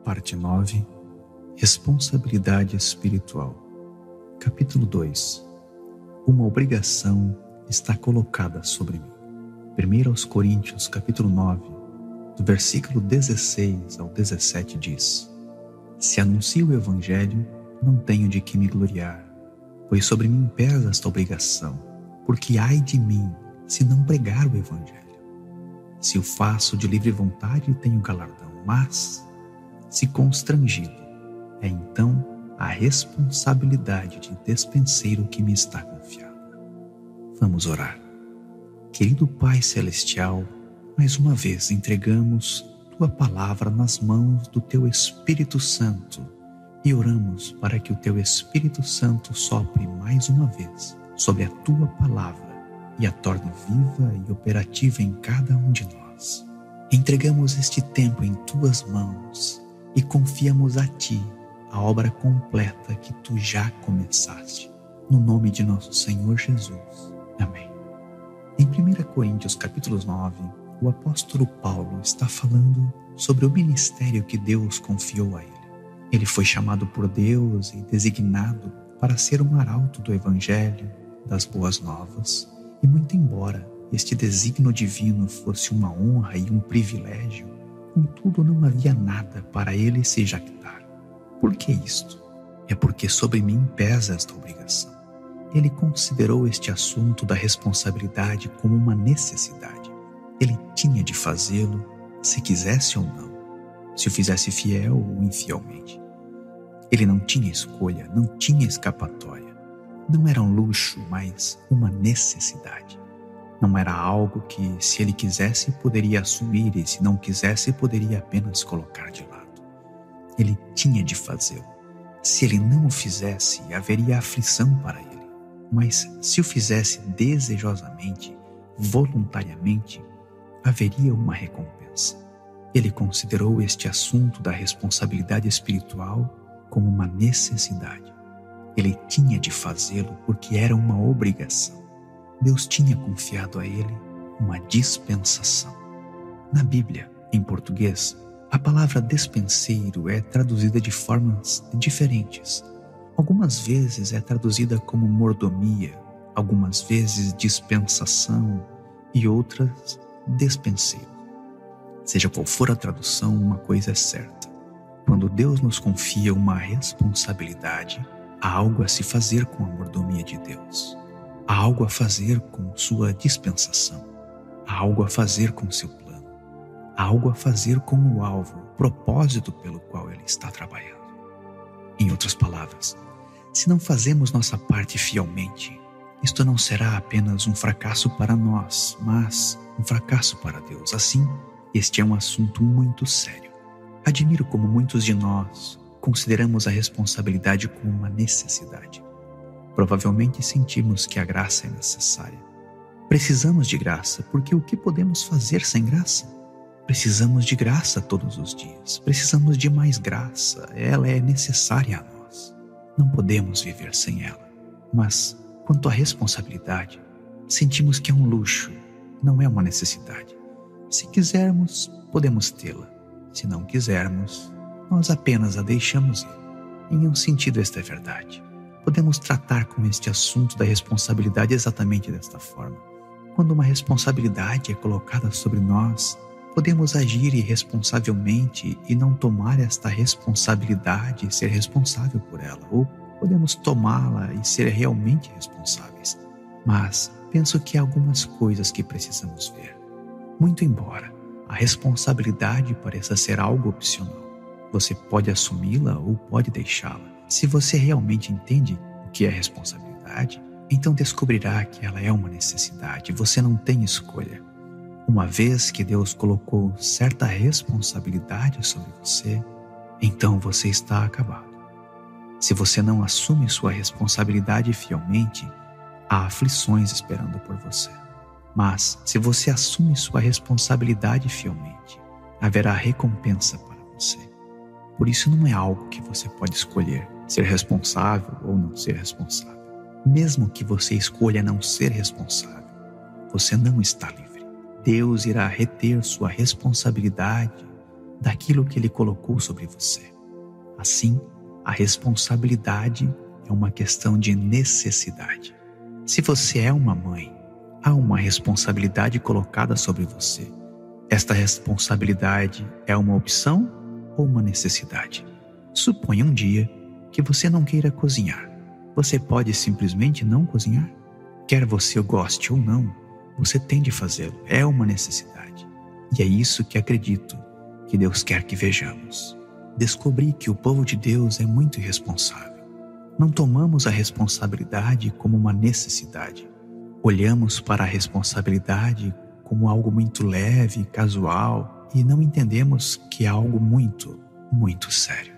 Parte 9. Responsabilidade espiritual. Capítulo 2. Uma obrigação está colocada sobre mim. 1 Coríntios, capítulo 9, do versículo 16 ao 17 diz: Se anuncio o Evangelho, não tenho de que me gloriar, pois sobre mim pesa esta obrigação, porque ai de mim, se não pregar o Evangelho. Se o faço de livre vontade, tenho galardão, mas, se constrangido, é então a responsabilidade de despenseiro que me está confiada. Vamos orar. Querido Pai Celestial, mais uma vez entregamos Tua Palavra nas mãos do Teu Espírito Santo e oramos para que o Teu Espírito Santo sopre mais uma vez sobre a Tua Palavra e a torne viva e operativa em cada um de nós. Entregamos este tempo em Tuas mãos e confiamos a Ti a obra completa que Tu já começaste. No nome de nosso Senhor Jesus. Amém. Em 1 Coríntios capítulo 9, o apóstolo Paulo está falando sobre o ministério que Deus confiou a ele. Ele foi chamado por Deus e designado para ser um arauto do Evangelho, das boas novas, e muito embora este desígnio divino fosse uma honra e um privilégio, contudo não havia nada para ele se jactar. Por que isto? É porque sobre mim pesa esta obrigação. Ele considerou este assunto da responsabilidade como uma necessidade. Ele tinha de fazê-lo, se quisesse ou não, se o fizesse fiel ou infielmente. Ele não tinha escolha, não tinha escapatória. Não era um luxo, mas uma necessidade. Não era algo que, se ele quisesse, poderia assumir e, se não quisesse, poderia apenas colocar de lado. Ele tinha de fazê-lo. Se ele não o fizesse, haveria aflição para ele. Mas, se o fizesse desejosamente, voluntariamente, haveria uma recompensa. Ele considerou este assunto da responsabilidade espiritual como uma necessidade. Ele tinha de fazê-lo porque era uma obrigação. Deus tinha confiado a ele uma dispensação. Na Bíblia, em português, a palavra despenseiro é traduzida de formas diferentes. Algumas vezes é traduzida como mordomia, algumas vezes dispensação e outras despenseiro. Seja qual for a tradução, uma coisa é certa. Quando Deus nos confia uma responsabilidade, há algo a se fazer com a mordomia de Deus. Há algo a fazer com sua dispensação. Há algo a fazer com seu plano. Há algo a fazer com o alvo, o propósito pelo qual Ele está trabalhando. Em outras palavras, se não fazemos nossa parte fielmente, isto não será apenas um fracasso para nós, mas um fracasso para Deus. Assim, este é um assunto muito sério. Admiro como muitos de nós consideramos a responsabilidade como uma necessidade. Provavelmente sentimos que a graça é necessária. Precisamos de graça, porque o que podemos fazer sem graça? Precisamos de graça todos os dias. Precisamos de mais graça. Ela é necessária a nós. Não podemos viver sem ela. Mas, quanto à responsabilidade, sentimos que é um luxo, não é uma necessidade. Se quisermos, podemos tê-la. Se não quisermos, nós apenas a deixamos ir. Em um sentido, esta é verdade. Podemos tratar com este assunto da responsabilidade exatamente desta forma. Quando uma responsabilidade é colocada sobre nós, podemos agir irresponsavelmente e não tomar esta responsabilidade e ser responsável por ela, ou podemos tomá-la e ser realmente responsáveis. Mas penso que há algumas coisas que precisamos ver. Muito embora a responsabilidade pareça ser algo opcional, você pode assumi-la ou pode deixá-la. Se você realmente entende o que é responsabilidade, então descobrirá que ela é uma necessidade. Você não tem escolha. Uma vez que Deus colocou certa responsabilidade sobre você, então você está acabado. Se você não assume sua responsabilidade fielmente, há aflições esperando por você. Mas, se você assume sua responsabilidade fielmente, haverá recompensa para você. Por isso não é algo que você pode escolher, ser responsável ou não ser responsável. Mesmo que você escolha não ser responsável, você não está livre. Deus irá reter sua responsabilidade daquilo que Ele colocou sobre você. Assim, a responsabilidade é uma questão de necessidade. Se você é uma mãe, há uma responsabilidade colocada sobre você. Esta responsabilidade é uma opção ou uma necessidade? Suponha um dia que você não queira cozinhar. Você pode simplesmente não cozinhar? Quer você goste ou não, você tem de fazê-lo. É uma necessidade. E é isso que acredito que Deus quer que vejamos. Descobri que o povo de Deus é muito irresponsável. Não tomamos a responsabilidade como uma necessidade. Olhamos para a responsabilidade como algo muito leve, casual, e não entendemos que é algo muito, muito sério.